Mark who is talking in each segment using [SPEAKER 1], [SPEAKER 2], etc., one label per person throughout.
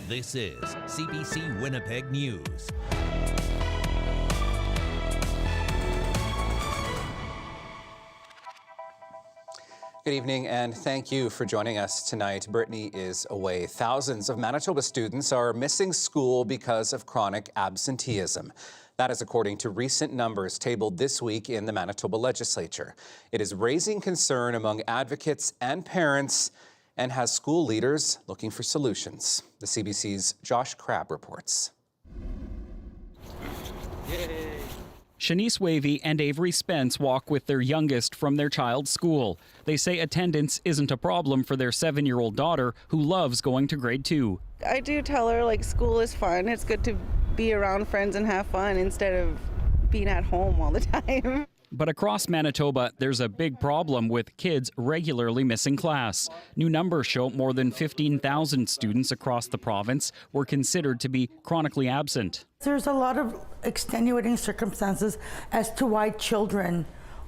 [SPEAKER 1] This is CBC Winnipeg News.
[SPEAKER 2] Good evening and thank you for joining us tonight. Brittany is away. Thousands of Manitoba students are missing school because of chronic absenteeism. That is according to recent numbers tabled this week in the Manitoba legislature. It is raising concern among advocates and parents and has school leaders looking for solutions. The CBC's Josh Crabb reports.
[SPEAKER 3] Shanice Wavy and Avery Spence walk with their youngest from their child's school. They say attendance isn't a problem for their 7-year-old daughter who loves going to grade 2.
[SPEAKER 4] I do tell her, like, school is fun. It's good to be around friends and have fun instead of being at home all the time.
[SPEAKER 3] But across Manitoba, there's a big problem with kids regularly missing class. New numbers show more than 15,000 students across the province were considered to be chronically absent.
[SPEAKER 5] There's a lot of extenuating circumstances as to why children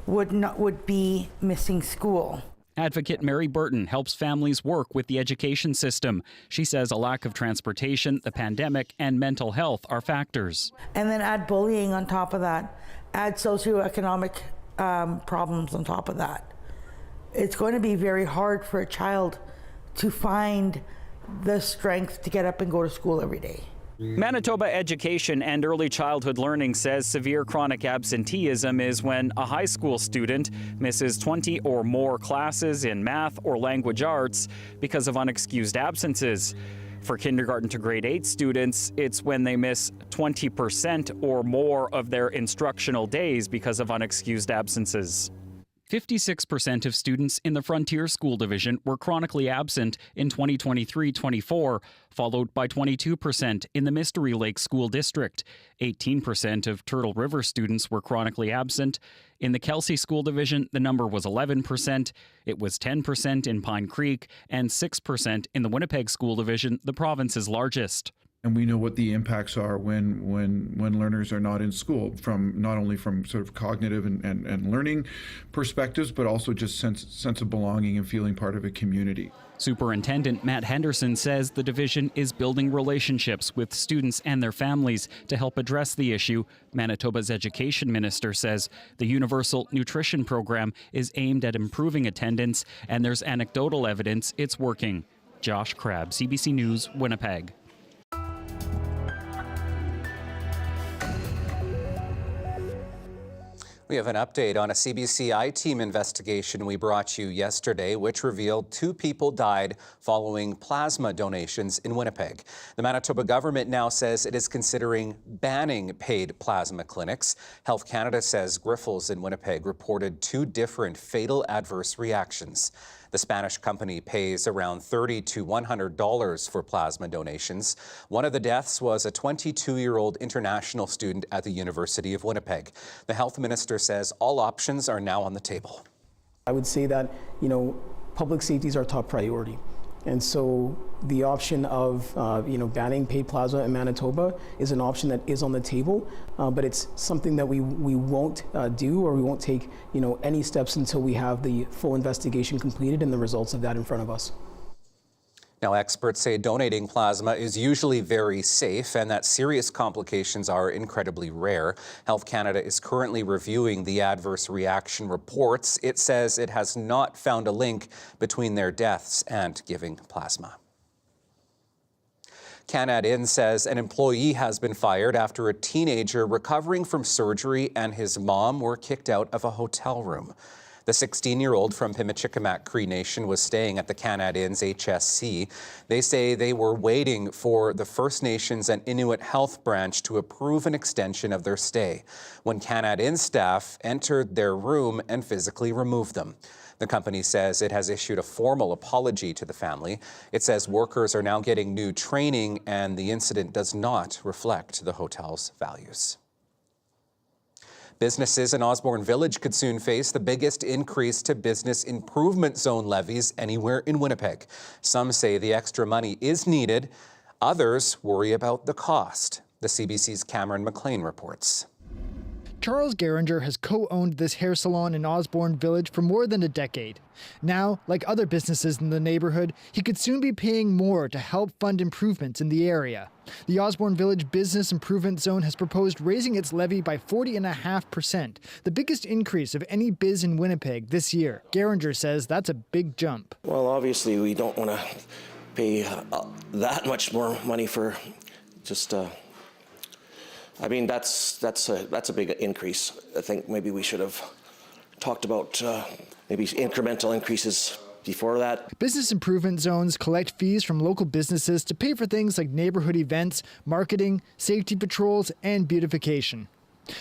[SPEAKER 5] would be missing school.
[SPEAKER 3] Advocate Mary Burton helps families work with the education system. She says a lack of transportation, the pandemic, and mental health are factors.
[SPEAKER 5] And then add bullying on top of that, add socioeconomic problems on top of that. It's going to be very hard for a child to find the strength to get up and go to school every day.
[SPEAKER 3] Manitoba Education and Early Childhood Learning says severe chronic absenteeism is when a high school student misses 20 or more classes in math or language arts because of unexcused absences. For kindergarten to grade 8 students, it's when they miss 20% or more of their instructional days because of unexcused absences. 56% of students in the Frontier School Division were chronically absent in 2023-24, followed by 22% in the Mystery Lake School District. 18% of Turtle River students were chronically absent. In the Kelsey School Division, the number was 11%. It was 10% in Pine Creek and 6% in the Winnipeg School Division, the province's largest.
[SPEAKER 6] And we know what the impacts are when learners are not in school, from not only from sort of cognitive and learning perspectives, but also just sense of belonging and feeling part of a community.
[SPEAKER 3] Superintendent Matt Henderson says the division is building relationships with students and their families to help address the issue. Manitoba's education minister says the Universal Nutrition Program is aimed at improving attendance, and there's anecdotal evidence it's working. Josh Crabb, CBC News, Winnipeg.
[SPEAKER 2] We have an update on a CBC I-Team investigation we brought you yesterday, which revealed 2 people died following plasma donations in Winnipeg. The Manitoba government now says it is considering banning paid plasma clinics. Health Canada says Grifols in Winnipeg reported 2 different fatal adverse reactions. The Spanish company pays around $30 to $100 for plasma donations. One of the deaths was a 22-year-old international student at the University of Winnipeg. The health minister says all options are now on the table.
[SPEAKER 7] I would say that, public safety is our top priority. And so the option of, banning paid plasma in Manitoba is an option that is on the table, but it's something that we won't do, or we won't take, any steps until we have the full investigation completed and the results of that in front of us.
[SPEAKER 2] Now, experts say donating plasma is usually very safe and that serious complications are incredibly rare. Health Canada is currently reviewing the adverse reaction reports. It says it has not found a link between their deaths and giving plasma. Canada says an employee has been fired after a teenager recovering from surgery and his mom were kicked out of a hotel room. The 16-year-old from Pimicikamak Cree Nation was staying at the Canada Inn's HSC. They say they were waiting for the First Nations and Inuit Health Branch to approve an extension of their stay when Canada Inn staff entered their room and physically removed them. The company says it has issued a formal apology to the family. It says workers are now getting new training and the incident does not reflect the hotel's values. Businesses in Osborne Village could soon face the biggest increase to business improvement zone levies anywhere in Winnipeg. Some say the extra money is needed. Others worry about the cost. The CBC's Cameron McLean reports.
[SPEAKER 8] Charles Geringer has co-owned this hair salon in Osborne Village for more than a decade. Now, like other businesses in the neighborhood, he could soon be paying more to help fund improvements in the area. The Osborne Village Business Improvement Zone has proposed raising its levy by 40.5%, the biggest increase of any biz in Winnipeg this year. Geringer says that's a big jump.
[SPEAKER 9] Well, obviously, we don't want to pay that much more money for just. I mean, that's a big increase. I think maybe we should have talked about maybe incremental increases before that. Business improvement zones collect fees from local businesses to pay for things like neighborhood events, marketing, safety patrols, and beautification.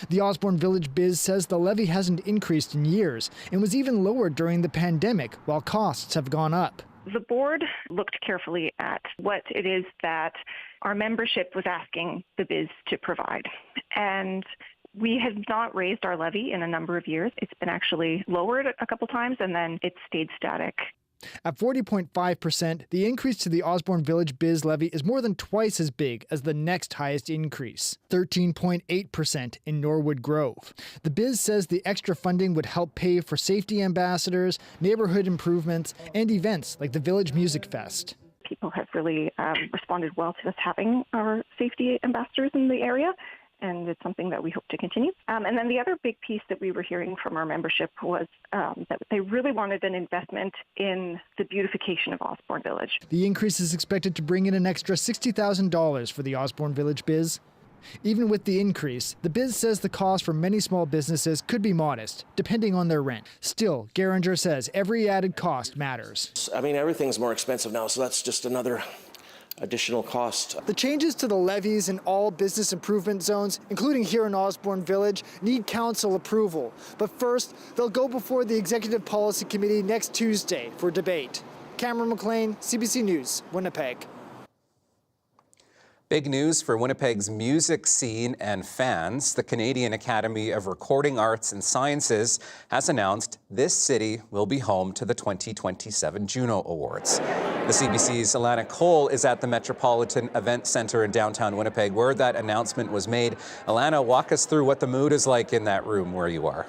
[SPEAKER 9] The Osborne Village Biz says the levy hasn't increased in years and was even lowered during the pandemic, while costs have gone up.
[SPEAKER 10] The board looked carefully at what it is that our membership was asking the biz to provide. And we have not raised our levy in a number of years. It's been actually lowered a couple times, and then it stayed static. At 40.5%, the increase to the Osborne Village Biz levy is more than twice as big as the next highest increase, 13.8% in Norwood Grove. The Biz says the extra funding would help pay for safety ambassadors, neighborhood improvements, and events like the Village Music Fest. People have really responded well to us having our safety ambassadors in the area, and it's something that we hope to continue. And then the other big piece that we were hearing from our membership was that they really wanted an investment in the beautification of Osborne Village. The increase is expected to bring in an extra $60,000 for the Osborne Village Biz. Even with the increase, the Biz says the cost for many small businesses could be modest, depending on their rent. Still, Geringer says every added cost matters. I mean, everything's more expensive now, so that's just another additional cost. The changes to the levies in all business improvement zones, including here in Osborne Village, need council approval. But first, they'll go before the Executive Policy Committee next Tuesday for debate. Cameron McLean, CBC News, Winnipeg.
[SPEAKER 2] Big news for Winnipeg's music scene and fans. The Canadian Academy of Recording Arts and Sciences has announced this city will be home to the 2027 Juno Awards. The CBC's Alana Cole is at the Metropolitan Event Centre in downtown Winnipeg, where that announcement was made. Alana, walk us through what the mood is like in that room where you are.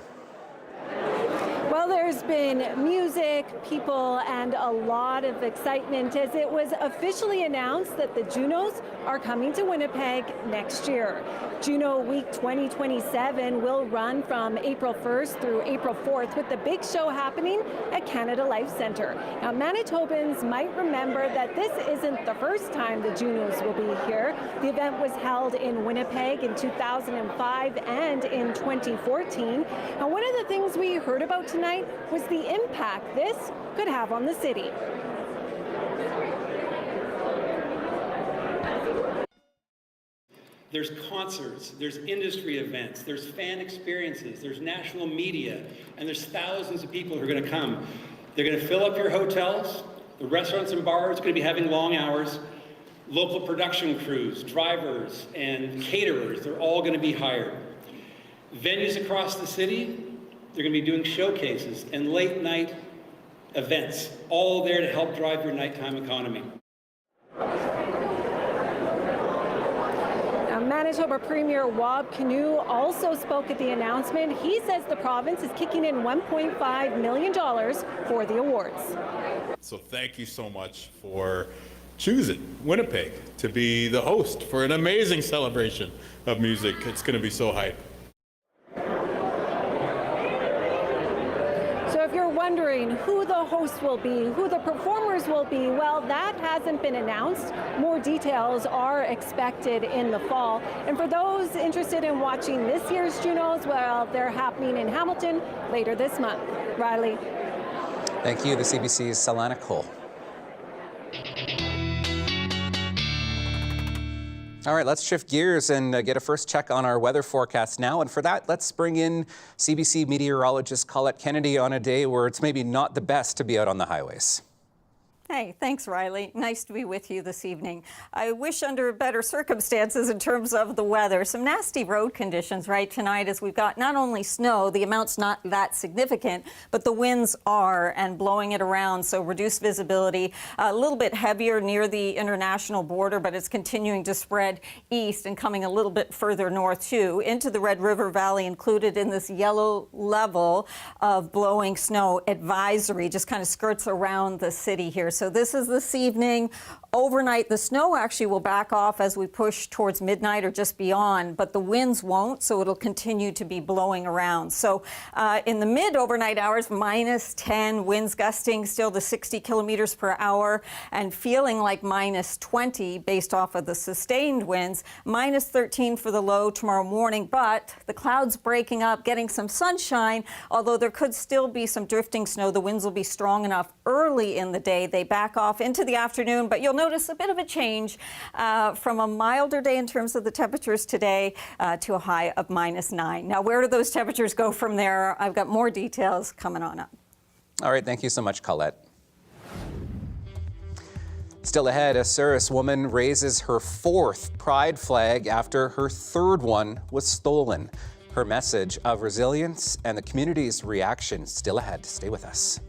[SPEAKER 11] There's been music, people, and a lot of excitement as it was officially announced that the Junos are coming to Winnipeg next year. Juno Week 2027 will run from April 1st through April 4th, with the big show happening at Canada Life Centre. Now, Manitobans might remember that this isn't the first time the Junos will be here. The event was held in Winnipeg in 2005 and in 2014. Now, one of the things we heard about tonight was the impact this could have on the city.
[SPEAKER 12] There's concerts, there's industry events, there's fan experiences, there's national media, and there's thousands of people who are going to come. They're going to fill up your hotels, the restaurants and bars are going to be having long hours, local production crews, drivers, and caterers, they're all going to be hired. Venues across the city, they're going to be doing showcases and late night events, all there to help drive your nighttime economy.
[SPEAKER 11] Manitoba Premier Wab Kinew also spoke at the announcement. He says the province is kicking in $1.5 million for the awards.
[SPEAKER 13] So thank you so much for choosing Winnipeg to be the host for an amazing celebration of music. It's going to be so hype.
[SPEAKER 11] So if you're wondering who the host will be, who the performers will be, well, that hasn't been announced. More details are expected in the fall. And for those interested in watching this year's Junos, well, they're happening in Hamilton later this month. Riley.
[SPEAKER 2] Thank you. The CBC's Alana Cole. All right, let's shift gears and get a first check on our weather forecast now. And for that, let's bring in CBC meteorologist Colette Kennedy on a day where it's maybe not the best to be out on the highways.
[SPEAKER 14] Hey, thanks, Riley. Nice to be with you this evening. I wish under better circumstances in terms of the weather. Some nasty road conditions right tonight as we've got not only snow, the amount's not that significant, but the winds are and blowing it around, so reduced visibility. A little bit heavier near the international border, but it's continuing to spread east and coming a little bit further north too, into the Red River Valley, included in this yellow level of blowing snow advisory, just kind of skirts around the city here. So this is this evening. Overnight, the snow actually will back off as we push towards midnight or just beyond, but the winds won't, so it'll continue to be blowing around. So in the mid-overnight hours, -10, winds gusting still to 60 kilometers per hour and feeling like -20 based off of the sustained winds, -13 for the low tomorrow morning, but the clouds breaking up, getting some sunshine, although there could still be some drifting snow. The winds will be strong enough early in the day. They back off into the afternoon, but you'll notice a bit of a change from a milder day in terms of the temperatures today to a high of -9. Now, where do those temperatures go from there? I've got more details coming on up.
[SPEAKER 2] All right, thank you so much, Colette. Still ahead, a Souris woman raises her 4th pride flag after her 3rd one was stolen. Her message of resilience and the community's reaction still ahead. Stay with us.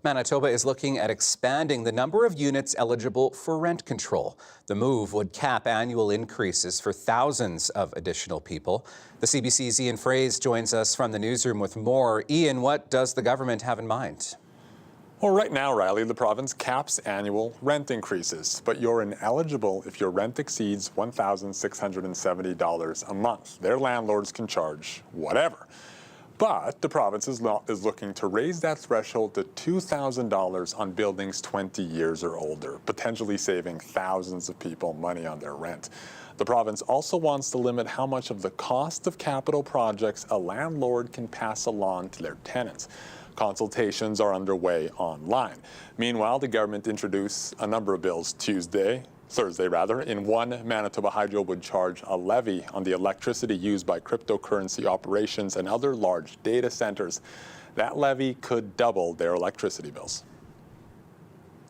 [SPEAKER 2] Manitoba is looking at expanding the number of units eligible for rent control. The move would cap annual increases for thousands of additional people. The CBC's Ian Fraze joins us from the newsroom with more. Ian, what does the government have in mind?
[SPEAKER 15] Well, right now, Riley, the province caps annual rent increases, but you're ineligible if your rent exceeds $1,670 a month. Their landlords can charge whatever. But the province is looking to raise that threshold to $2,000 on buildings 20 years or older, potentially saving thousands of people money on their rent. The province also wants to limit how much of the cost of capital projects a landlord can pass along to their tenants. Consultations are underway online. Meanwhile, the government introduced a number of bills Thursday, in one, Manitoba Hydro would charge a levy on the electricity used by cryptocurrency operations and other large data centers. That levy could double their electricity bills.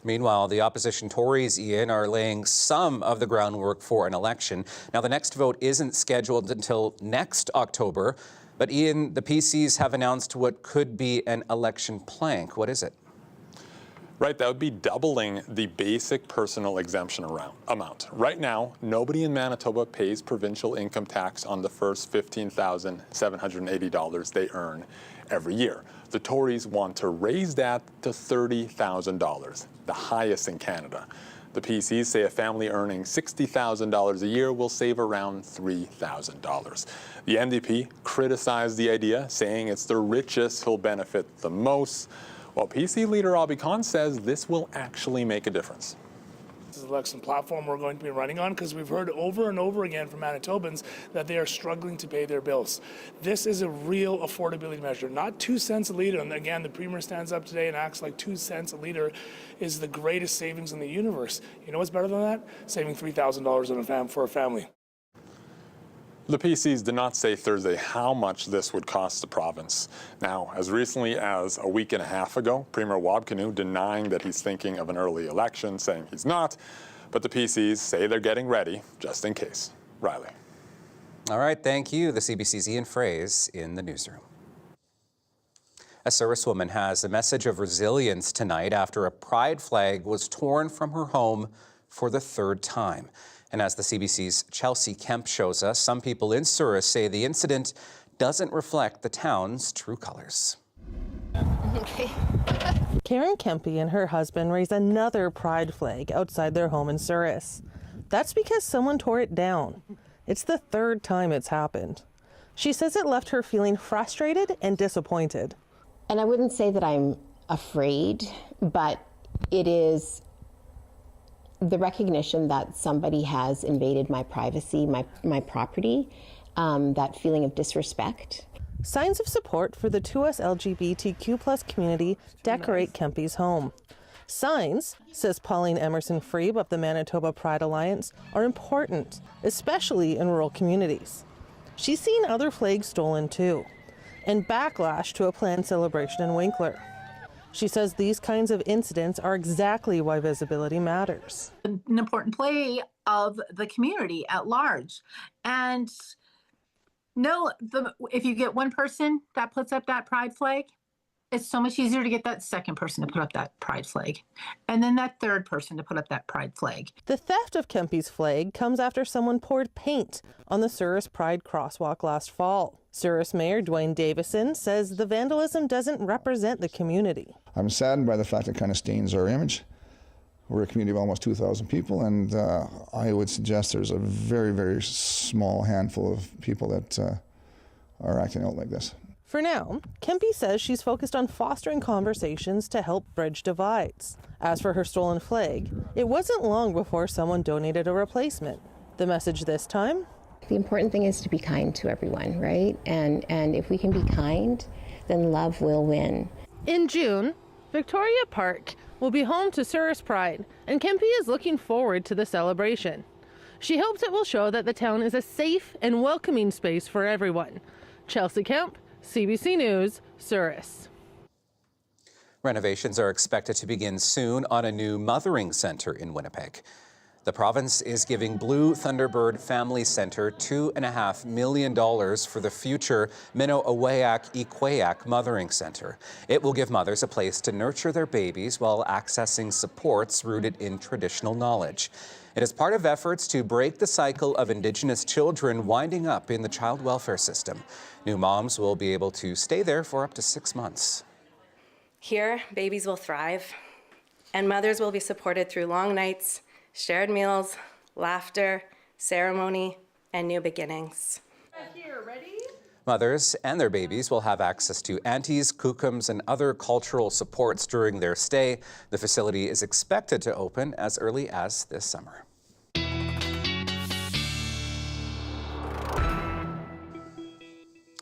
[SPEAKER 2] Meanwhile, the opposition Tories, Ian, are laying some of the groundwork for an election. Now, the next vote isn't scheduled until next October, but Ian, the PCs have announced what could be an election plank. What is it?
[SPEAKER 15] Right, that would be doubling the basic personal exemption amount. Right now, nobody in Manitoba pays provincial income tax on the first $15,780 they earn every year. The Tories want to raise that to $30,000, the highest in Canada. The PCs say a family earning $60,000 a year will save around $3,000. The NDP criticized the idea, saying it's the richest who'll benefit the most. While PC leader Abby Khan says this will actually make a difference.
[SPEAKER 16] This is the election platform we're going to be running on because we've heard over and over again from Manitobans that they are struggling to pay their bills. This is a real affordability measure, not 2 cents a litre. And again, the Premier stands up today and acts like 2 cents a litre is the greatest savings in the universe. You know what's better than that? Saving $3,000 for a family.
[SPEAKER 15] The PCs did not say Thursday how much this would cost the province. Now, as recently as a week and a half ago, Premier Wabkanu denying that he's thinking of an early election, saying he's not. But the PCs say they're getting ready just in case. Riley.
[SPEAKER 2] All right, thank you. The CBC's Ian Fraze in the newsroom. A Souris woman has a message of resilience tonight after a pride flag was torn from her home for the third time. And as the CBC's Chelsea Kemp shows us, some people in Souris say the incident doesn't reflect the town's true colors.
[SPEAKER 17] Okay. Karen Kempe and her husband raised another pride flag outside their home in Souris. That's because someone tore it down. It's the third time it's happened. She says it left her feeling frustrated and disappointed.
[SPEAKER 18] And I wouldn't say that I'm afraid, but it is the recognition that somebody has invaded my privacy, my property, that feeling of disrespect.
[SPEAKER 17] Signs of support for the 2S LGBTQ+ community decorate Kempe's home. Signs, says Pauline Emerson-Freeb of the Manitoba Pride Alliance, are important, especially in rural communities. She's seen other flags stolen too, and backlash to a planned celebration in Winkler. She says these kinds of incidents are exactly why visibility matters.
[SPEAKER 19] An important play of the community at large. And if you get one person that puts up that pride flag, it's so much easier to get that second person to put up that pride flag. And then that third person to put up that pride flag.
[SPEAKER 17] The theft of Kempe's flag comes after someone poured paint on the Souris Pride crosswalk last fall. Souris Mayor Dwayne Davison says the vandalism doesn't represent the community.
[SPEAKER 20] I'm saddened by the fact it kind of stains our image. We're a community of almost 2,000 people, and I would suggest there's a very, very small handful of people that are acting out like this.
[SPEAKER 17] For now, Kempe says she's focused on fostering conversations to help bridge divides. As for her stolen flag, it wasn't long before someone donated a replacement. The message this time?
[SPEAKER 18] The important thing is to be kind to everyone, right? And if we can be kind, then love will win.
[SPEAKER 17] In June, Victoria Park will be home to Souris Pride, and Kempe is looking forward to the celebration. She hopes it will show that the town is a safe and welcoming space for everyone. Chelsea Kemp, CBC News, Souris.
[SPEAKER 2] Renovations are expected to begin soon on a new mothering center in Winnipeg. The province is giving Blue Thunderbird Family Centre $2.5 million for the future Mino-Awayak-Ikwayak Mothering Centre. It will give mothers a place to nurture their babies while accessing supports rooted in traditional knowledge. It is part of efforts to break the cycle of Indigenous children winding up in the child welfare system. New moms will be able to stay there for up to 6 months.
[SPEAKER 21] Here, babies will thrive, and mothers will be supported through long nights, shared meals, laughter, ceremony, and new beginnings.
[SPEAKER 19] Here, ready?
[SPEAKER 2] Mothers and their babies will have access to aunties, kukums, and other cultural supports during their stay. The facility is expected to open as early as this summer.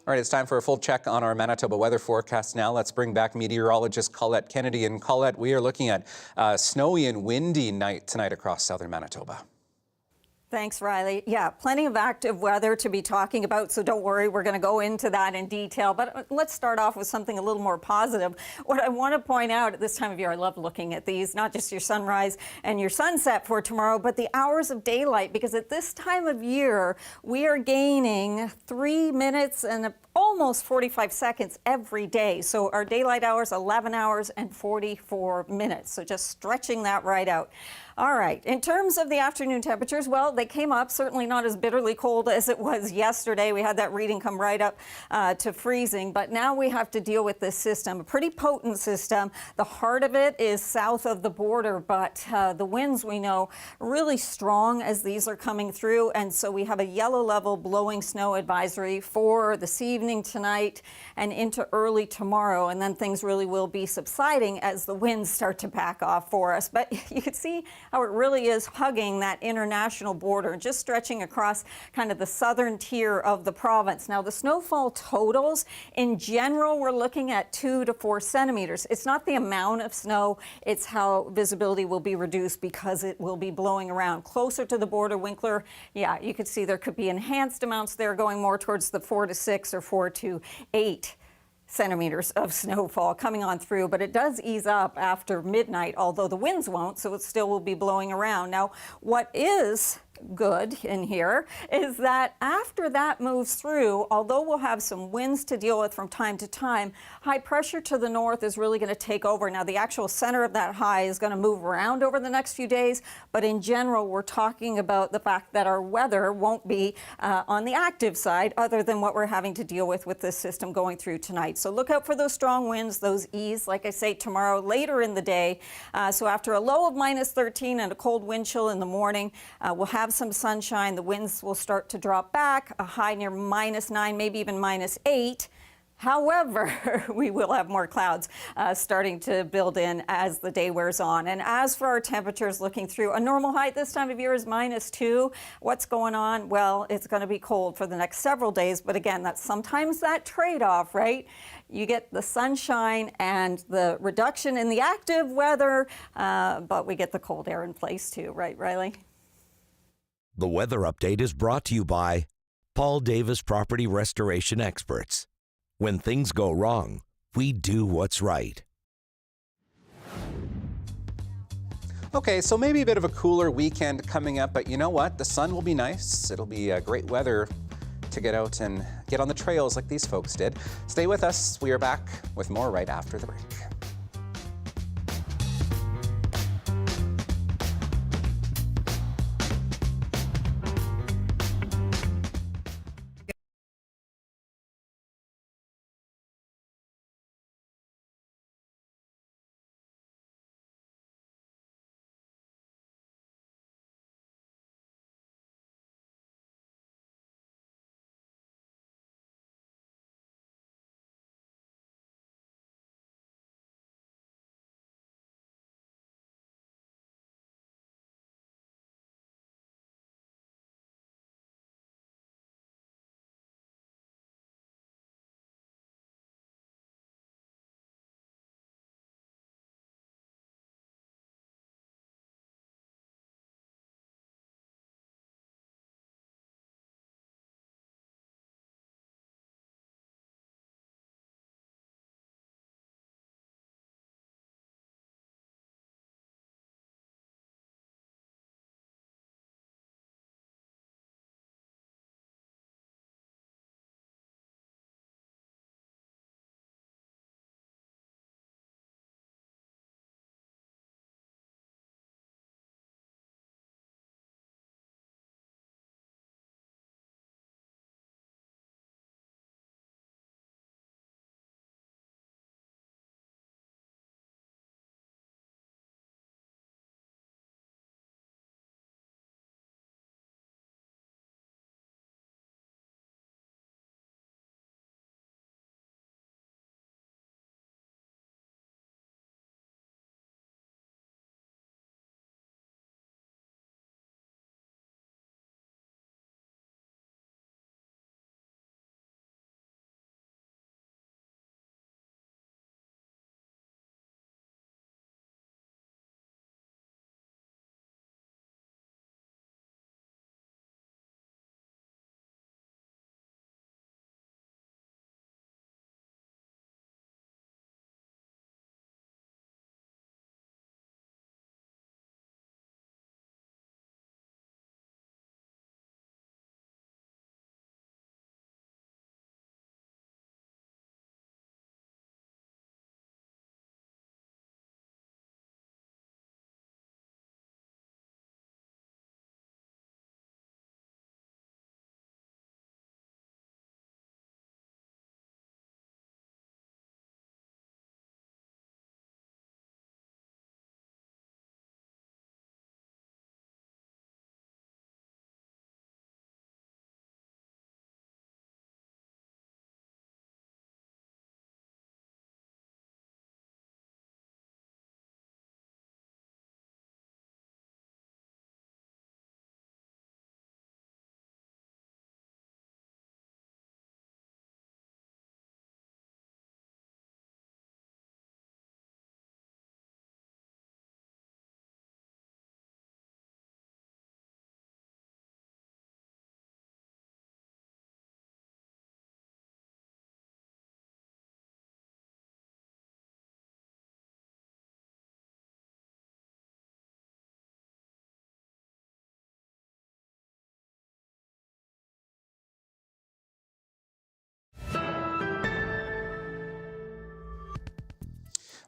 [SPEAKER 2] All right, it's time for a full check on our Manitoba weather forecast now. Let's bring back meteorologist Colette Kennedy. And Colette, we are looking at a snowy and windy night tonight across southern Manitoba.
[SPEAKER 14] Thanks, Riley. Yeah, plenty of active weather to be talking about, so don't worry, we're going to go into that in detail. But let's start off with something a little more positive. What I want to point out at this time of year, I love looking at these, not just your sunrise and your sunset for tomorrow, but the hours of daylight, because at this time of year, we are gaining 3 minutes and almost 45 seconds every day. So our daylight hours, 11 hours and 44 minutes. So just stretching that right out. All right, in terms of the afternoon temperatures, well, they came up, certainly not as bitterly cold as it was yesterday. We had that reading come right up to freezing, but now we have to deal with this system, a pretty potent system. The heart of it is south of the border, but the winds, we know, really strong as these are coming through, and so we have a yellow level blowing snow advisory for this evening, tonight, and into early tomorrow, and then things really will be subsiding as the winds start to back off for us. But you can see how it really is hugging that international border, just stretching across kind of the southern tier of the province. Now, the snowfall totals, in general, we're looking at 2 to 4 centimeters. It's not the amount of snow, it's how visibility will be reduced because it will be blowing around. Closer to the border, Winkler, yeah, you could see there could be enhanced amounts there going more towards the 4 to 6 or 4 to 8 centimeters of snowfall coming on through, but it does ease up after midnight, although the winds won't, so it still will be blowing around. Now, what is good in here is that after that moves through, although we'll have some winds to deal with from time to time, high pressure to the north is really going to take over. Now, the actual center of that high is going to move around over the next few days, but in general, we're talking about the fact that our weather won't be on the active side other than what we're having to deal with this system going through tonight. So look out for those strong winds, those ease, like I say, tomorrow later in the day. So after a low of -13 and a cold wind chill in the morning, we'll have some sunshine. The winds will start to drop back, a high near -9, maybe even -8. However, we will have more clouds starting to build in as the day wears on. And as for our temperatures looking through, a normal height this time of year is -2. What's going on? Well, it's going to be cold for the next several days. But again, that's sometimes that trade-off, right? You get the sunshine and the reduction in the active weather, but we get the cold air in place too, right, Riley?
[SPEAKER 1] The weather update is brought to you by Paul Davis Property Restoration Experts. When things go wrong, we do what's right.
[SPEAKER 2] Okay, so maybe a bit of a cooler weekend coming up, but you know what? The sun will be nice. It'll be great weather to get out and get on the trails like these folks did. Stay with us. We are back with more right after the break.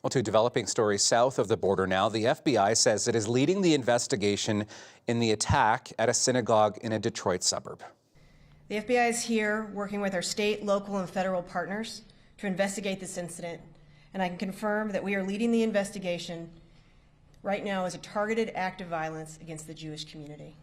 [SPEAKER 2] Well, to developing stories south of the border now, the FBI says it is leading the investigation in the attack at a synagogue in a Detroit suburb.
[SPEAKER 4] The FBI is here working with our state, local, and federal partners to investigate this incident, and I can confirm that we are leading the investigation right now as a targeted act of violence against the Jewish community.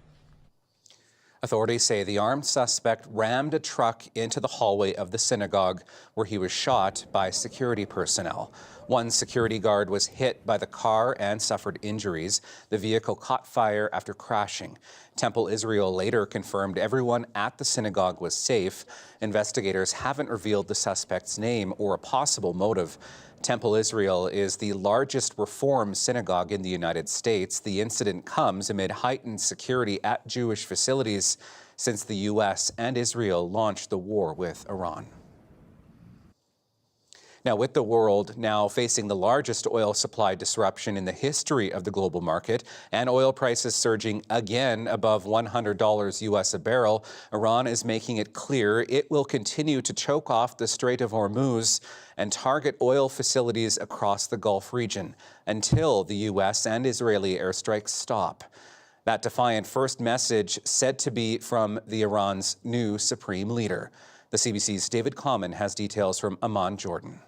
[SPEAKER 2] Authorities say the armed suspect rammed a truck into the hallway of the synagogue where he was shot by security personnel. One security guard was hit by the car and suffered injuries. The vehicle caught fire after crashing. Temple Israel later confirmed everyone at the synagogue was safe. Investigators haven't revealed the suspect's name or a possible motive. Temple Israel is the largest Reform synagogue in the United States. The incident comes amid heightened security at Jewish facilities since the U.S. and Israel launched the war with Iran. Now, with the world now facing the largest oil supply disruption in the history of the global market and oil prices surging again above $100 U.S. a barrel, Iran is making it clear it will continue to choke off the Strait of Hormuz and target oil facilities across the Gulf region until the U.S. and Israeli airstrikes stop. That defiant first message said to be from the Iran's new supreme leader. The CBC's David Common has details from Amman, Jordan.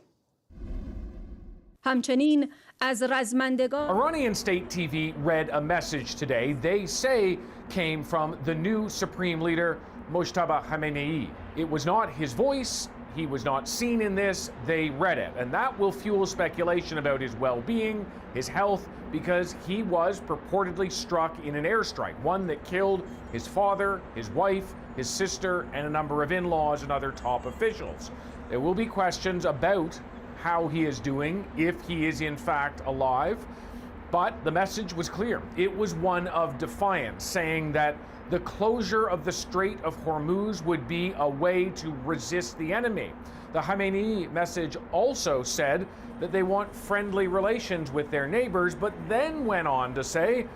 [SPEAKER 22] Iranian state TV read a message today they say came from the new supreme leader, Mojtaba Khamenei. It was not his voice. He was not seen in this. They read it. And that will fuel speculation about his well-being, his health, because he was purportedly struck in an airstrike, one that killed his father, his wife, his sister, and a number of in-laws and other top officials. There will be questions about how he is doing, if he is in fact alive. But the message was clear. It was one of defiance, saying that the closure of the Strait of Hormuz would be a way to resist the enemy. The Khamenei message also said that they want friendly relations with their neighbors, but then went on to say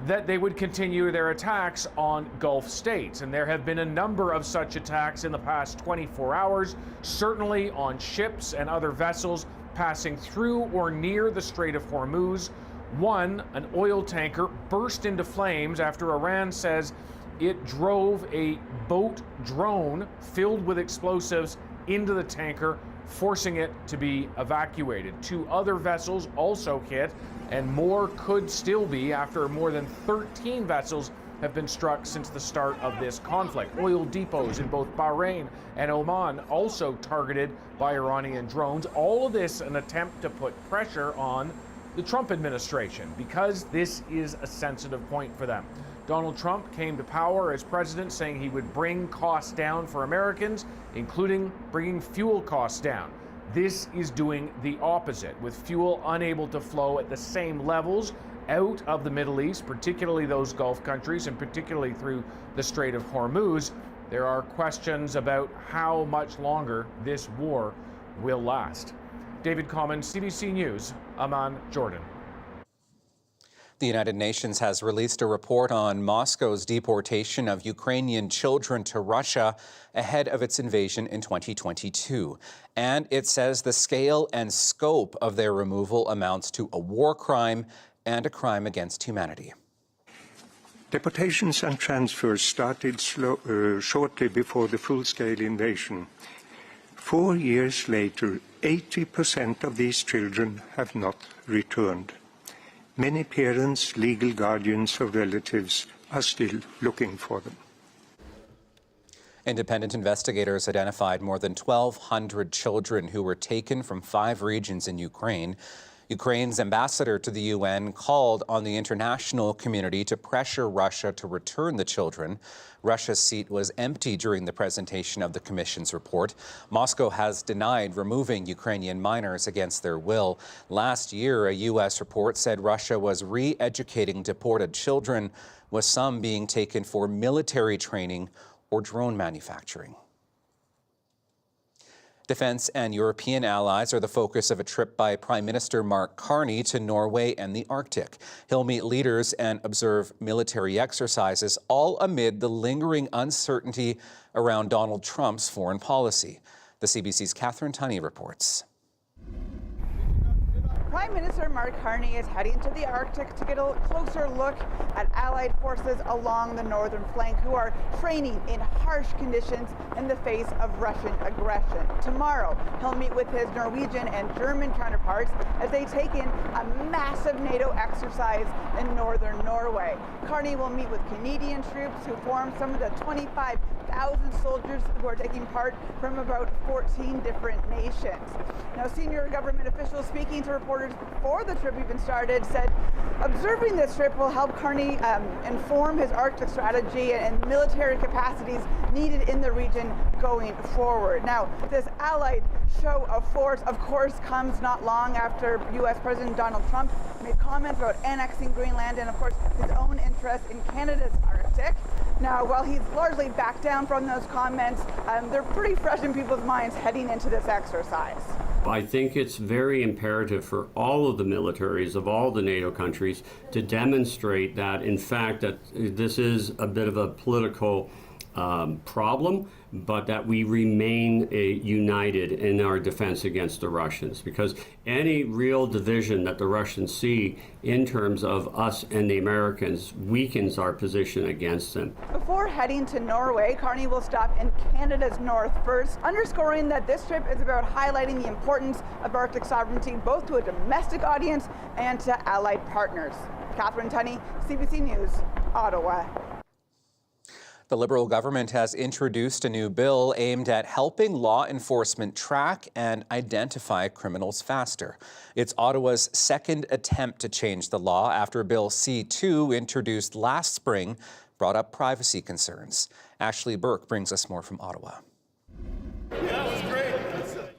[SPEAKER 22] that they would continue their attacks on Gulf states. And there have been a number of such attacks in the past 24 hours, certainly on ships and other vessels passing through or near the Strait of Hormuz. One, an oil tanker, burst into flames after Iran says it drove a boat drone filled with explosives into the tanker, forcing it to be evacuated. Two other vessels also hit, and more could still be after more than 13 vessels have been struck since the start of this conflict. Oil depots in both Bahrain and Oman also targeted by Iranian drones. All of this an attempt to put pressure on the Trump administration because this is a sensitive point for them. Donald Trump came to power as president saying he would bring costs down for Americans, including bringing fuel costs down. This is doing the opposite, with fuel unable to flow at the same levels out of the Middle East, particularly those Gulf countries, and particularly through the Strait of Hormuz. There are questions about how much longer this war will last. David Common, CBC News, Amman, Jordan.
[SPEAKER 2] The United Nations has released a report on Moscow's deportation of Ukrainian children to Russia ahead of its invasion in 2022. And it says the scale and scope of their removal amounts to a war crime and a crime against humanity.
[SPEAKER 23] Deportations and transfers started shortly before the full-scale invasion. 4 years later, 80% of these children have not returned. Many parents, legal guardians, or relatives are still looking for them.
[SPEAKER 2] Independent investigators identified more than 1,200 children who were taken from 5 regions in Ukraine. Ukraine's ambassador to the UN called on the international community to pressure Russia to return the children. Russia's seat was empty during the presentation of the Commission's report. Moscow has denied removing Ukrainian minors against their will. Last year, a U.S. report said Russia was re-educating deported children, with some being taken for military training or drone manufacturing. Defence and European allies are the focus of a trip by Prime Minister Mark Carney to Norway and the Arctic. He'll meet leaders and observe military exercises, all amid the lingering uncertainty around Donald Trump's foreign policy. The CBC's Catherine Tunney reports.
[SPEAKER 3] Prime Minister Mark Carney is heading to the Arctic to get a closer look at Allied forces along the northern flank who are training in harsh conditions in the face of Russian aggression. Tomorrow, he'll meet with his Norwegian and German counterparts as they take in a massive NATO exercise in northern Norway. Carney will meet with Canadian troops who form some of the 25,000 soldiers who are taking part from about 14 different nations. Now, senior government officials speaking to reporters before the trip even started said observing this trip will help Carney inform his Arctic strategy and military capacities needed in the region going forward. Now, this allied show of force, of course, comes not long after U.S. President Donald Trump made comments about annexing Greenland and, of course, his own interest in Canada's Arctic. Now, while he's largely backed down from those comments, they're pretty fresh in people's minds heading into this exercise.
[SPEAKER 5] I think it's very imperative for all of the militaries of all the NATO countries to demonstrate that, in fact, that this is a bit of a political problem, but that we remain united in our defense against the Russians, because any real division that the Russians see in terms of us and the Americans weakens our position against them.
[SPEAKER 3] Before heading to Norway, Carney will stop in Canada's north first, underscoring that this trip is about highlighting the importance of Arctic sovereignty both to a domestic audience and to allied partners. Catherine Tunney, CBC News, Ottawa.
[SPEAKER 2] The Liberal government has introduced a new bill aimed at helping law enforcement track and identify criminals faster. It's Ottawa's second attempt to change the law after Bill C-2, introduced last spring, brought up privacy concerns. Ashley Burke brings us more from Ottawa.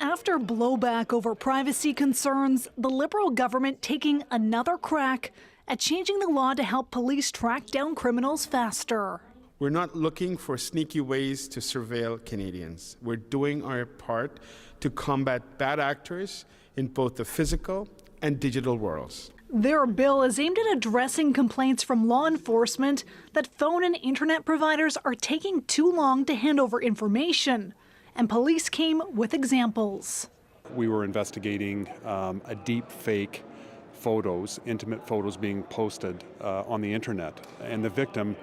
[SPEAKER 6] After blowback over privacy concerns, the Liberal government taking another crack at changing the law to help police track down criminals faster.
[SPEAKER 24] We're not looking for sneaky ways to surveil Canadians. We're doing our part to combat bad actors in both the physical and digital worlds.
[SPEAKER 6] Their bill is aimed at addressing complaints from law enforcement that phone and internet providers are taking too long to hand over information. And police came with examples.
[SPEAKER 25] We were investigating a deep fake photos, intimate photos being posted on the internet. And the victim,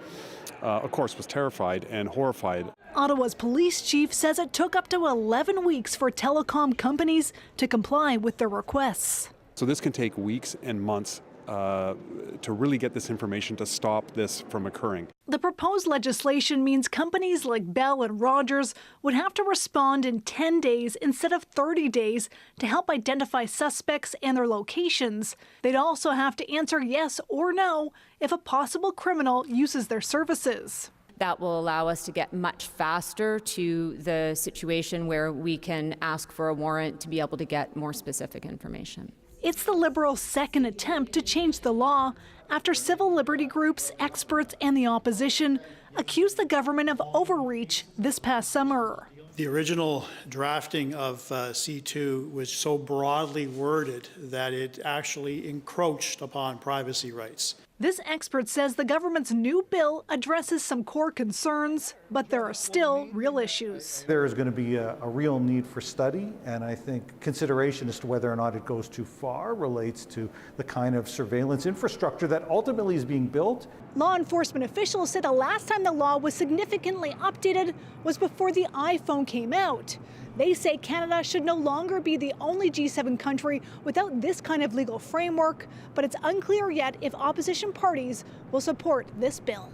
[SPEAKER 25] of course, was terrified and horrified.
[SPEAKER 6] Ottawa's police chief says it took up to 11 weeks for telecom companies to comply with their requests.
[SPEAKER 25] So this can take weeks and months to really get this information to stop this from occurring.
[SPEAKER 6] The proposed legislation means companies like Bell and Rogers would have to respond in 10 days instead of 30 days to help identify suspects and their locations. They'd also have to answer yes or no if a possible criminal uses their services.
[SPEAKER 26] That will allow us to get much faster to the situation where we can ask for a warrant to be able to get more specific information.
[SPEAKER 6] It's the Liberals' second attempt to change the law after civil liberty groups, experts, and the opposition accused the government of overreach this past summer.
[SPEAKER 27] The original drafting of C2 was so broadly worded that it actually encroached upon privacy rights.
[SPEAKER 6] This expert says the government's new bill addresses some core concerns, but there are still real issues.
[SPEAKER 28] There is going to be a real need for study, and I think consideration as to whether or not it goes too far relates to the kind of surveillance infrastructure that ultimately is being built.
[SPEAKER 6] Law enforcement officials said the last time the law was significantly updated was before the iPhone came out. They say Canada should no longer be the only G7 country without this kind of legal framework, but it's unclear yet if opposition parties will support this bill.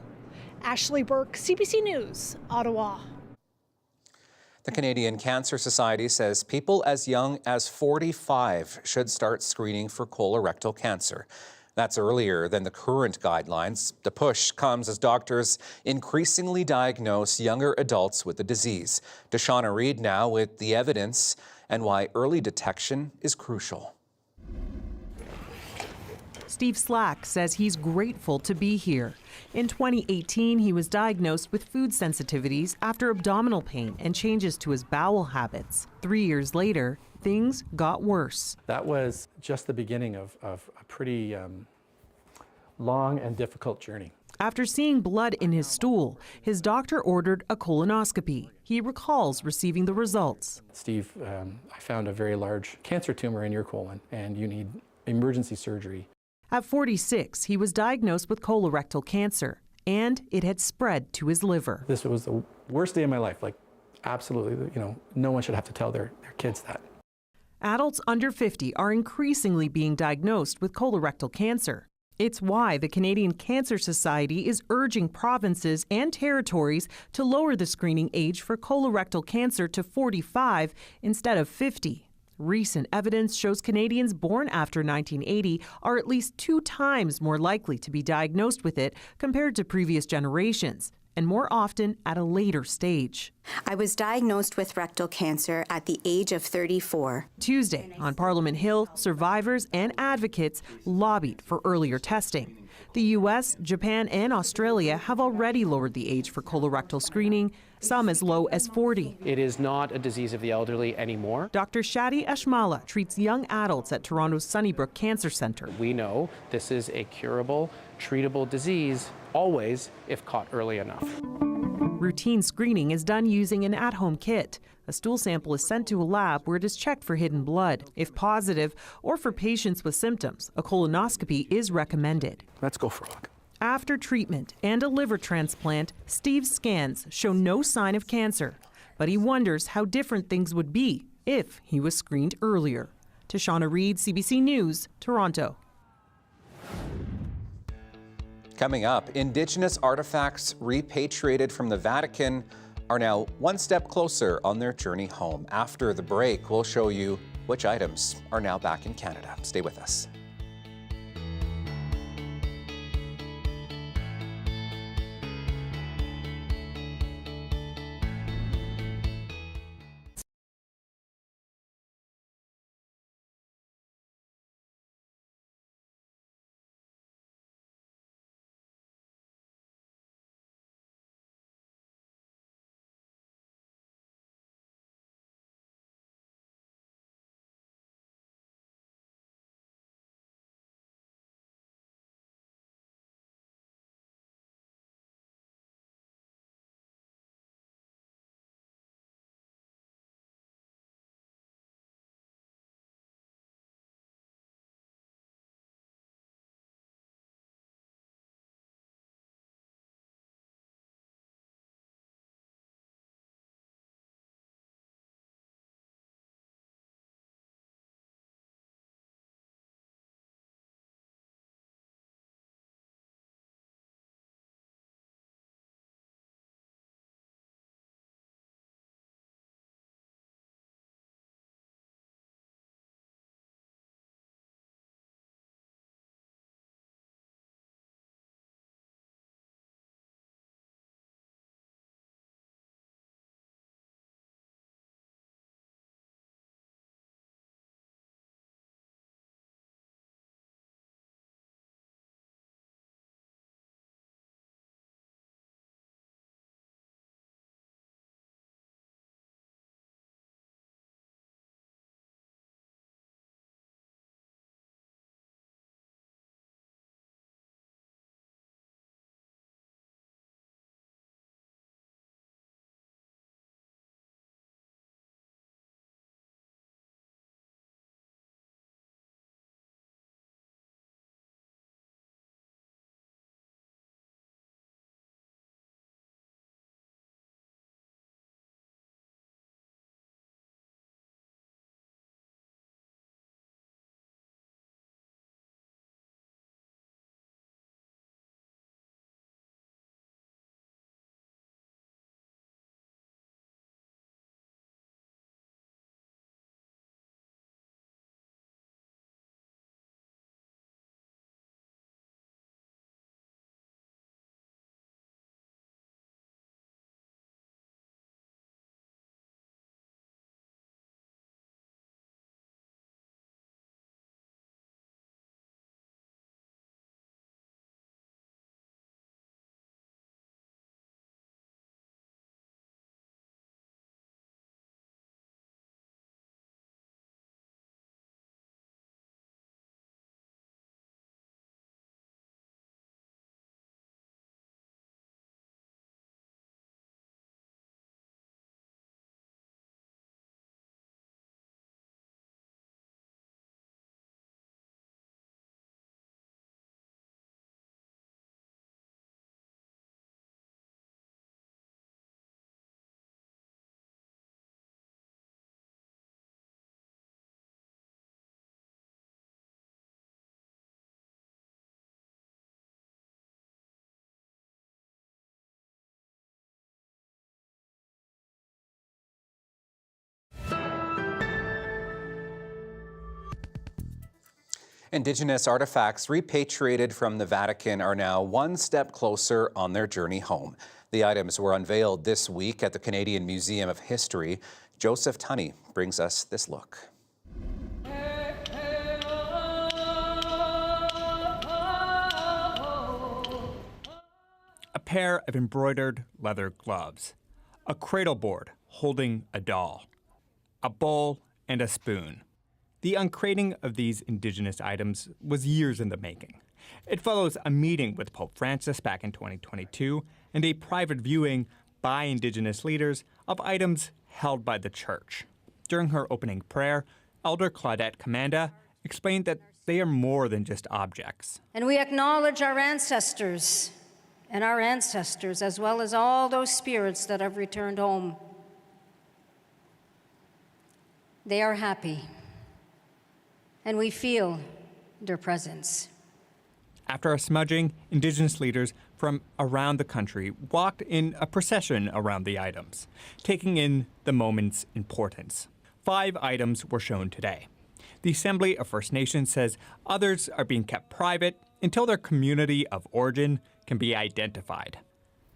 [SPEAKER 6] Ashley Burke, CBC News, Ottawa.
[SPEAKER 2] The Canadian Cancer Society says people as young as 45 should start screening for colorectal cancer. That's earlier than the current guidelines. The push comes as doctors increasingly diagnose younger adults with the disease. Deshauna Reed now with the evidence and why early detection is crucial.
[SPEAKER 29] Steve Slack says he's grateful to be here. In 2018, he was diagnosed with food sensitivities after abdominal pain and changes to his bowel habits. 3 years later, things got worse.
[SPEAKER 30] That was just the beginning of a pretty long and difficult journey.
[SPEAKER 29] After seeing blood in his stool, his doctor ordered a colonoscopy. He recalls receiving the results.
[SPEAKER 30] Steve, I found a very large cancer tumor in your colon, and you need emergency surgery.
[SPEAKER 29] At 46, he was diagnosed with colorectal cancer, and it had spread to his liver.
[SPEAKER 30] This was the worst day of my life. Like, absolutely, no one should have to tell their kids that.
[SPEAKER 29] Adults under 50 are increasingly being diagnosed with colorectal cancer. It's why the Canadian Cancer Society is urging provinces and territories to lower the screening age for colorectal cancer to 45 instead of 50. Recent evidence shows Canadians born after 1980 are at least 2 times more likely to be diagnosed with it compared to previous generations, and more often at a later stage.
[SPEAKER 7] I was diagnosed with rectal cancer at the age of 34.
[SPEAKER 29] Tuesday, on Parliament Hill, survivors and advocates lobbied for earlier testing. The U.S., Japan, and Australia have already lowered the age for colorectal screening, some as low as 40.
[SPEAKER 8] It is not a disease of the elderly anymore.
[SPEAKER 29] Dr. Shadi Ashmala treats young adults at Toronto's Sunnybrook Cancer Centre.
[SPEAKER 8] We know this is a curable, treatable disease, always if caught early enough.
[SPEAKER 29] Routine screening is done using an at-home kit. A stool sample is sent to a lab where it is checked for hidden blood. If positive, or for patients with symptoms, a colonoscopy is recommended.
[SPEAKER 30] Let's go for a walk.
[SPEAKER 29] After treatment and a liver transplant, Steve's scans show no sign of cancer. But he wonders how different things would be if he was screened earlier. Tashana Reid, CBC News, Toronto.
[SPEAKER 2] Coming up, Indigenous artifacts repatriated from the Vatican are now one step closer on their journey home. After the break, we'll show you which items are now back in Canada. Stay with us. Indigenous artifacts repatriated from the Vatican are now one step closer on their journey home. The items were unveiled this week at the Canadian Museum of History. Joseph Tunney brings us this look.
[SPEAKER 9] A pair of embroidered leather gloves, a cradle board holding a doll, a bowl and a spoon. The uncrating of these Indigenous items was years in the making. It follows a meeting with Pope Francis back in 2022 and a private viewing by Indigenous leaders of items held by the Church. During her opening prayer, Elder Claudette Commanda explained that they are more than just objects.
[SPEAKER 10] And we acknowledge our ancestors and our ancestors, as well as all those spirits that have returned home. They are happy, and we feel their presence.
[SPEAKER 9] After a smudging, Indigenous leaders from around the country walked in a procession around the items, taking in the moment's importance. 5 items were shown today. The Assembly of First Nations says others are being kept private until their community of origin can be identified.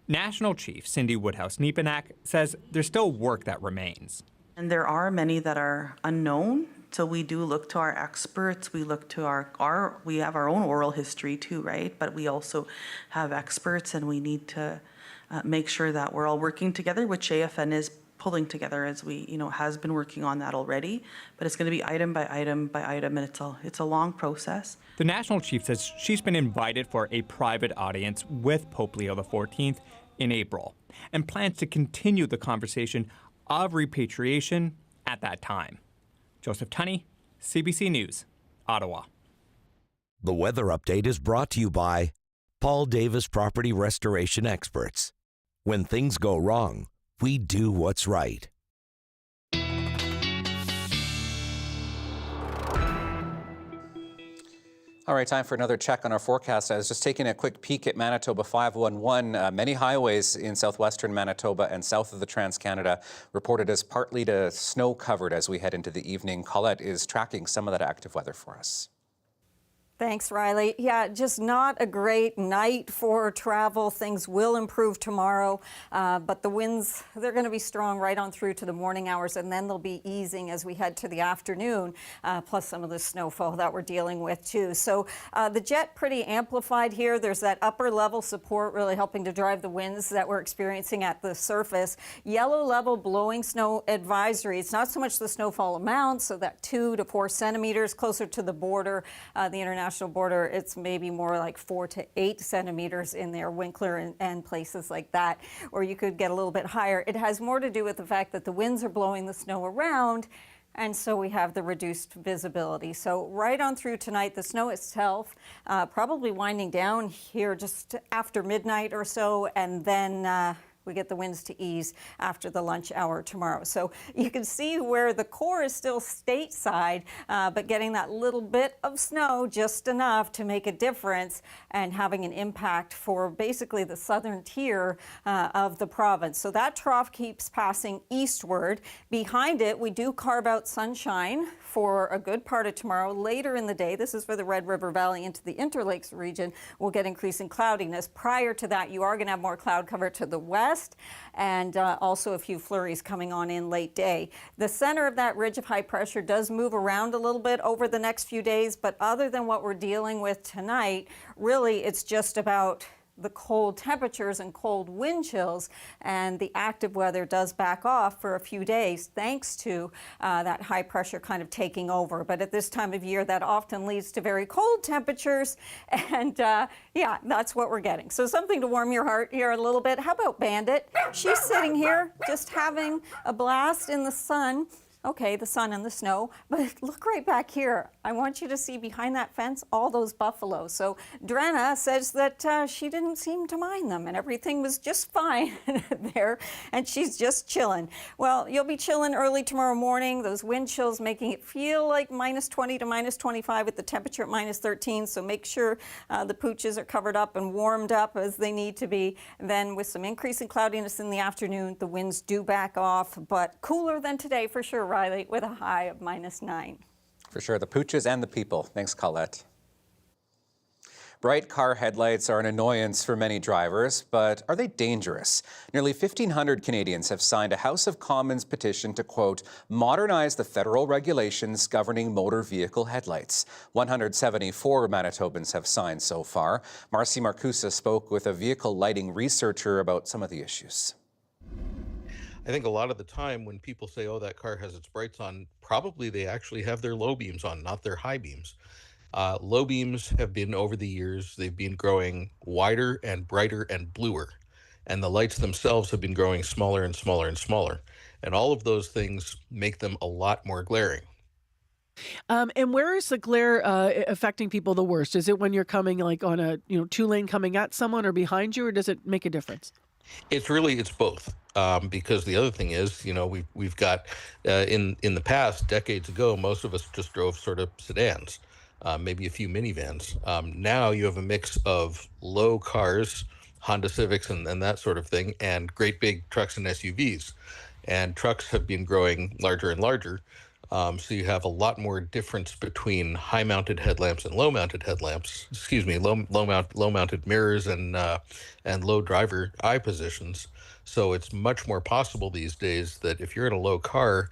[SPEAKER 9] National Chief Cindy Woodhouse-Nepenak says there's still work that remains.
[SPEAKER 11] And there are many that are unknown, so we do look to our experts. We look to we have our own oral history too, right? But we also have experts, and we need to make sure that we're all working together, which AFN is pulling together, as we, has been working on that already. But it's going to be item by item by item, and it's a long process.
[SPEAKER 9] The National Chief says she's been invited for a private audience with Pope Leo XIV in April, and plans to continue the conversation of repatriation at that time. Joseph Tunney, CBC News, Ottawa.
[SPEAKER 1] The weather update is brought to you by Paul Davis Property Restoration Experts. When things go wrong, we do what's right.
[SPEAKER 2] All right, time for another check on our forecast. I was just taking a quick peek at Manitoba 511. Many highways in southwestern Manitoba and south of the Trans-Canada reported as partly to snow-covered as we head into the evening. Colette is tracking some of that active weather for us.
[SPEAKER 14] Thanks, Riley. Yeah, just not a great night for travel. Things will improve tomorrow, but the winds, they're going to be strong right on through to the morning hours, and then they'll be easing as we head to the afternoon, plus some of the snowfall that we're dealing with too. So the jet pretty amplified here. There's that upper level support really helping to drive the winds that we're experiencing at the surface. Yellow level blowing snow advisory. It's not so much the snowfall amount, so that 2 to 4 centimeters closer to the border, the international border, it's maybe more like 4 to 8 centimeters in there, Winkler and places like that, or you could get a little bit higher. It has more to do with the fact that the winds are blowing the snow around, and so we have the reduced visibility. So right on through tonight, the snow itself probably winding down here just after midnight or so, and then we get the winds to ease after the lunch hour tomorrow. So you can see where the core is still stateside, but getting that little bit of snow, just enough to make a difference and having an impact for basically the southern tier of the province. So that trough keeps passing eastward. Behind it, we do carve out sunshine for a good part of tomorrow. Later in the day, this is for the Red River Valley into the Interlakes region, we'll get increasing cloudiness. Prior to that, you are going to have more cloud cover to the west, and also a few flurries coming on in late day. The center of that ridge of high pressure does move around a little bit over the next few days, but other than what we're dealing with tonight, really it's just about the cold temperatures and cold wind chills, and the active weather does back off for a few days thanks to that high pressure kind of taking over. But at this time of year, that often leads to very cold temperatures, and yeah, that's what we're getting. So something to warm your heart here a little bit. How about Bandit? She's sitting here just having a blast in the sun. Okay, the sun and the snow, but look right back here. I want you to see behind that fence all those buffaloes. So Drenna says that she didn't seem to mind them and everything was just fine there, and she's just chilling. Well, you'll be chilling early tomorrow morning. Those wind chills making it feel like -20 to -25 with the temperature at -13, so make sure the pooches are covered up and warmed up as they need to be. Then with some increasing cloudiness in the afternoon, the winds do back off, but cooler than today for sure, Riley, with a high of -9.
[SPEAKER 2] For sure, the pooches and the people. Thanks, Colette. Bright car headlights are an annoyance for many drivers, but are they dangerous? Nearly 1,500 Canadians have signed a House of Commons petition to, quote, modernize the federal regulations governing motor vehicle headlights. 174 Manitobans have signed so far. Marcy Marcusa spoke with a vehicle lighting researcher about some of the issues.
[SPEAKER 4] I think a lot of the time when people say, oh, that car has its brights on, probably they actually have their low beams on, not their high beams. Low beams have been, over the years, they've been growing wider and brighter and bluer. And the lights themselves have been growing smaller and smaller and smaller. And all of those things make them a lot more glaring.
[SPEAKER 12] And where is the glare affecting people the worst? Is it when you're coming like on a 2-lane coming at someone or behind you, or does it make a difference?
[SPEAKER 4] It's both. Because the other thing is, we've got, in the past, decades ago, most of us just drove sort of sedans. Maybe a few minivans. Now you have a mix of low cars, Honda Civics and that sort of thing, and great big trucks and SUVs. And trucks have been growing larger and larger. So you have a lot more difference between high-mounted headlamps and low-mounted headlamps. Excuse me, low-mounted mirrors and low driver eye positions. So it's much more possible these days that if you're in a low car,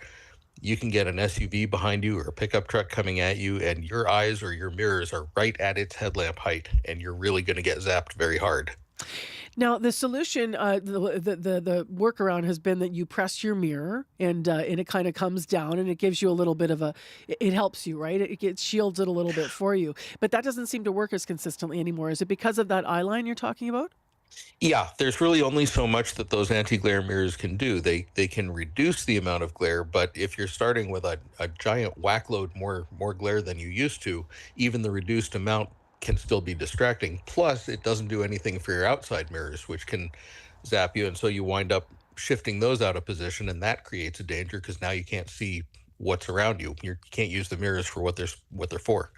[SPEAKER 4] you can get an SUV behind you or a pickup truck coming at you, and your eyes or your mirrors are right at its headlamp height, and you're really going to get zapped very hard.
[SPEAKER 12] Now, the solution, the workaround has been that you press your mirror and it kind of comes down and it gives you a little bit of it helps you, right? It shields it a little bit for you. But that doesn't seem to work as consistently anymore. Is it because of that eye line you're talking about?
[SPEAKER 4] Yeah, there's really only so much that those anti-glare mirrors can do. They can reduce the amount of glare, but if you're starting with a giant whack load more glare than you used to, even the reduced amount can still be distracting. Plus, it doesn't do anything for your outside mirrors, which can zap you, and so you wind up shifting those out of position, and that creates a danger because now you can't see what's around you. You can't use the mirrors for what they're for.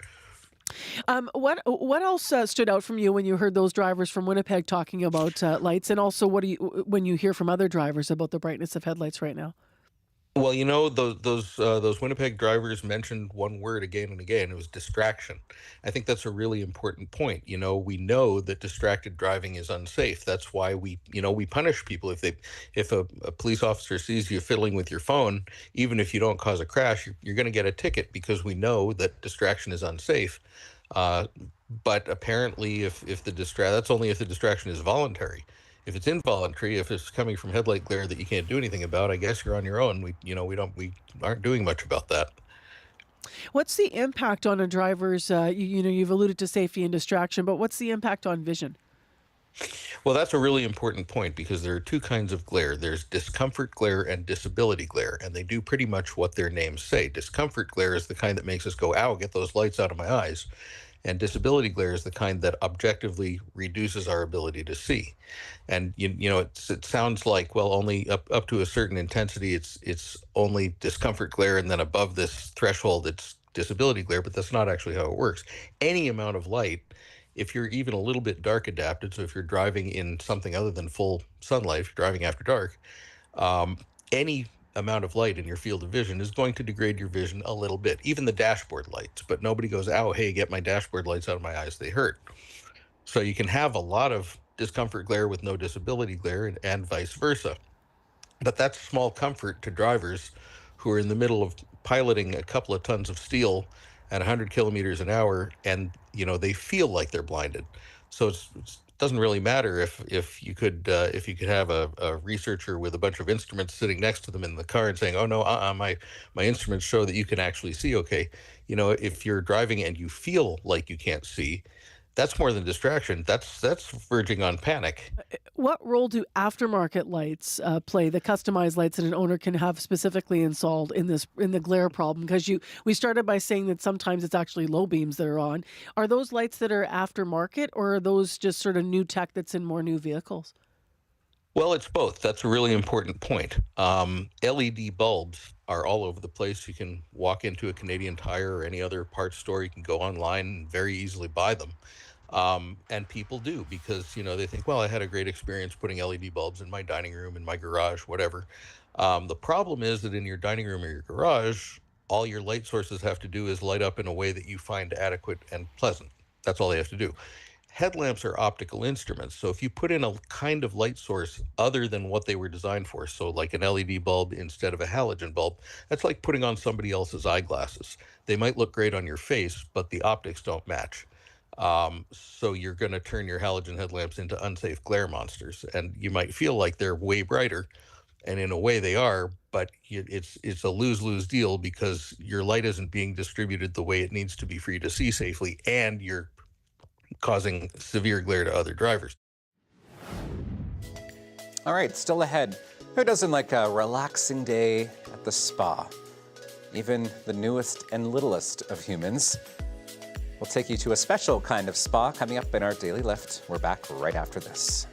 [SPEAKER 12] What else stood out from you when you heard those drivers from Winnipeg talking about lights, and also when you hear from other drivers about the brightness of headlights right now?
[SPEAKER 4] Well, those Winnipeg drivers mentioned one word again and again. It was distraction. I think that's a really important point. We know that distracted driving is unsafe. That's why we punish people. If a police officer sees you fiddling with your phone, even if you don't cause a crash, you're going to get a ticket because we know that distraction is unsafe. But apparently, that's only if the distraction is voluntary. If it's involuntary, if it's coming from headlight glare that you can't do anything about, I guess you're on your own. We aren't doing much about that.
[SPEAKER 12] What's the impact on a driver's? You've alluded to safety and distraction, but what's the impact on vision?
[SPEAKER 4] Well, that's a really important point because there are two kinds of glare. There's discomfort glare and disability glare, and they do pretty much what their names say. Discomfort glare is the kind that makes us go, ow, get those lights out of my eyes. And disability glare is the kind that objectively reduces our ability to see. And it sounds like, well, only up to a certain intensity, it's only discomfort glare, and then above this threshold, it's disability glare. But that's not actually how it works. Any amount of light, if you're even a little bit dark adapted, so if you're driving in something other than full sunlight, if you're driving after dark, any amount of light in your field of vision is going to degrade your vision a little bit, even the dashboard lights. But nobody goes, ow, hey, get my dashboard lights out of my eyes, they hurt. So you can have a lot of discomfort glare with no disability glare, and vice versa. But that's small comfort to drivers who are in the middle of piloting a couple of tons of steel at 100 kilometers an hour, and they feel like they're blinded. So it doesn't really matter if you could have a researcher with a bunch of instruments sitting next to them in the car and saying, oh no, my instruments show that you can actually see okay. If you're driving and you feel like you can't see, that's more than distraction. That's verging on panic.
[SPEAKER 12] What role do aftermarket lights play, the customized lights that an owner can have specifically installed in the glare problem? Because we started by saying that sometimes it's actually low beams that are on. Are those lights that are aftermarket, or are those just sort of new tech that's in more new vehicles?
[SPEAKER 4] Well, it's both. That's a really important point. LED bulbs are all over the place. You can walk into a Canadian Tire or any other parts store. You can go online and very easily buy them. And people do because, they think, well, I had a great experience putting LED bulbs in my dining room, in my garage, whatever. The problem is that in your dining room or your garage, All your light sources have to do is light up in a way that you find adequate and pleasant. That's all they have to do. Headlamps are optical instruments, so if you put in a kind of light source other than what they were designed for, so like an LED bulb instead of a halogen bulb, that's like putting on somebody else's eyeglasses. They might look great on your face, but the optics don't match. So you're going to turn your halogen headlamps into unsafe glare monsters, and you might feel like they're way brighter, and in a way they are, but it's a lose-lose deal because your light isn't being distributed the way it needs to be for you to see safely, and you're causing severe glare to other drivers.
[SPEAKER 2] All right, still ahead. Who doesn't like a relaxing day at the spa? Even the newest and littlest of humans. We'll take you to a special kind of spa coming up in our Daily Lift. We're back right after this.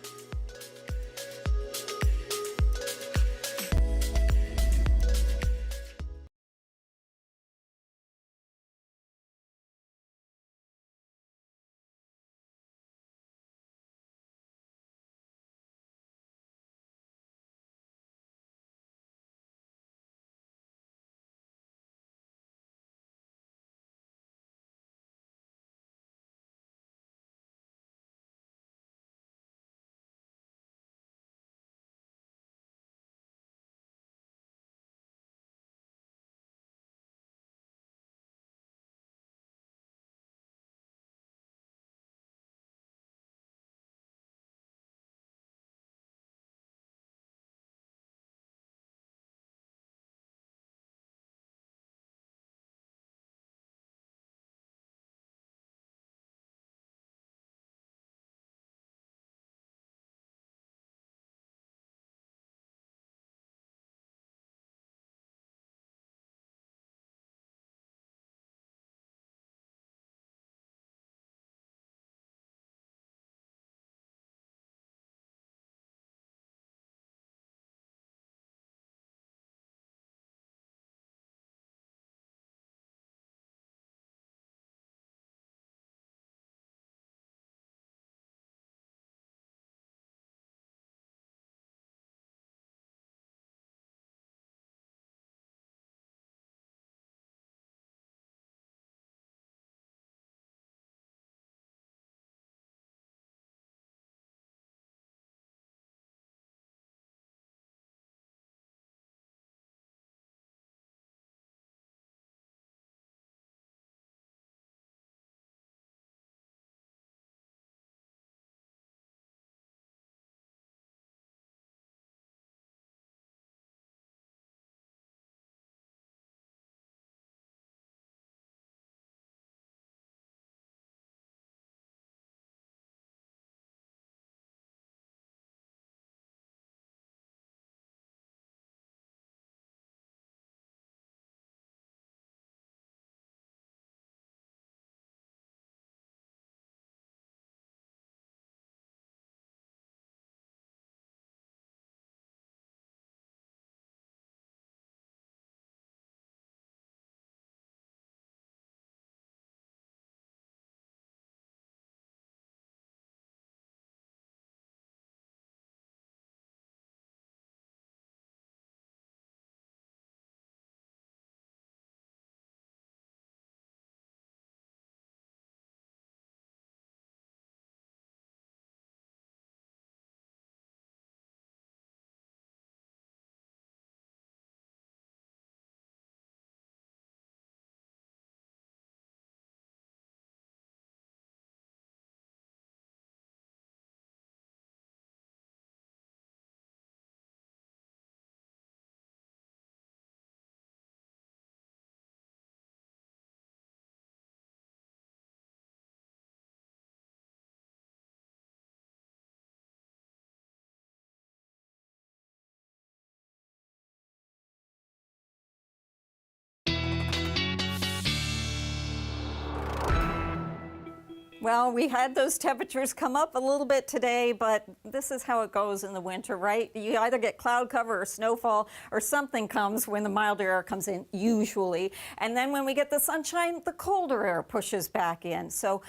[SPEAKER 14] Well, we had those temperatures come up a little bit today, but this is how it goes in the winter, right? You either get cloud cover or snowfall or something comes when the milder air comes in, usually. And then when we get the sunshine, the colder air pushes back in. So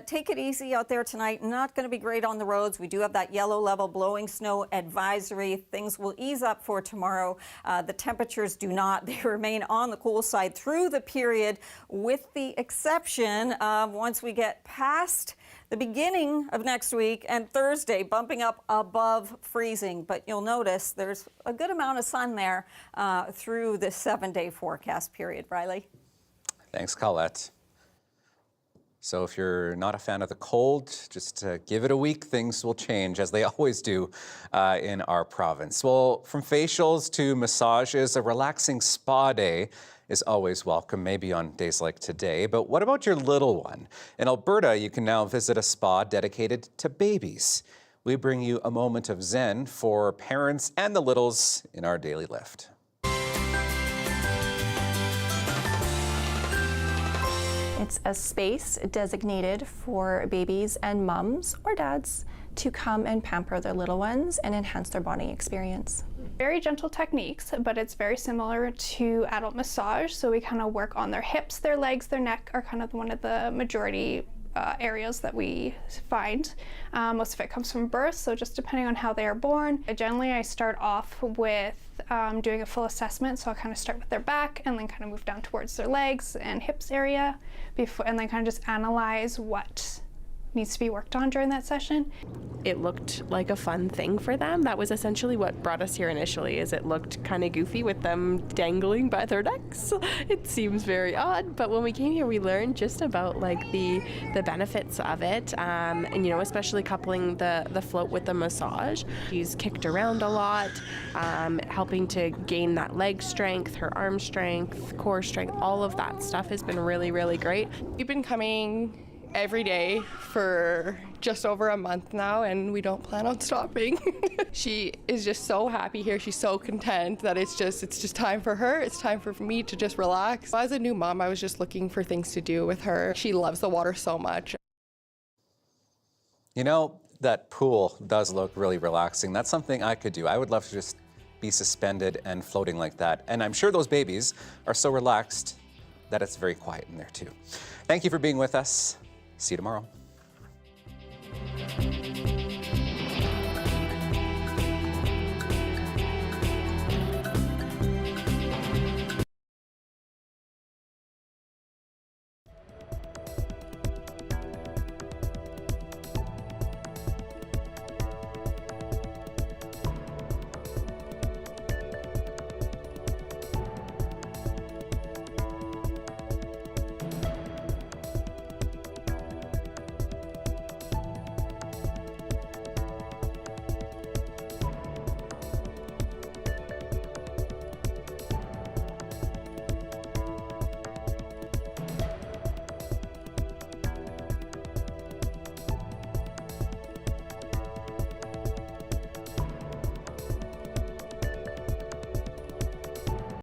[SPEAKER 14] take it easy out there tonight. Not going to be great on the roads. We do have that yellow level blowing snow advisory. Things will ease up for tomorrow. The temperatures do not. They remain on the cool side through the period, with the exception of once we get past the beginning of next week and Thursday, bumping up above freezing. But you'll notice there's a good amount of sun there through this 7-day forecast period. Riley?
[SPEAKER 2] Thanks, Colette. So if you're not a fan of the cold, just give it a week. Things will change, as they always do in our province. Well, from facials to massages, a relaxing spa day is always welcome, maybe on days like today. But what about your little one? In Alberta, you can now visit a spa dedicated to babies. We bring you a moment of zen for parents and the littles in our Daily Lift.
[SPEAKER 13] It's a space designated for babies and mums or dads to come and pamper their little ones and enhance their bonding experience.
[SPEAKER 15] Very gentle techniques, but it's very similar to adult massage. So we kind of work on their hips, their legs, their neck are kind of one of the majority areas that we find. Most of it comes from birth, so just depending on how they are born. Generally, I start off with doing a full assessment, so I'll kind of start with their back and then kind of move down towards their legs and hips area, and then kind of just analyze what needs to be worked on during that session.
[SPEAKER 16] It looked like a fun thing for them. That was essentially what brought us here initially, is it looked kind of goofy with them dangling by their necks. It seems very odd, but when we came here we learned just about like the benefits of it, and you know, especially coupling the float with the massage. She's kicked around a lot, helping to gain that leg strength, her arm strength, core strength, all of that stuff has been really, really great.
[SPEAKER 17] We've been coming every day for just over a month now, and we don't plan on stopping. She is just so happy here. She's so content that it's just time for her. It's time for me to just relax. As a new mom, I was just looking for things to do with her. She loves the water so much.
[SPEAKER 2] You know, that pool does look really relaxing. That's something I could do. I would love to just be suspended and floating like that. And I'm sure those babies are so relaxed that it's very quiet in there too. Thank you for being with us. See you tomorrow.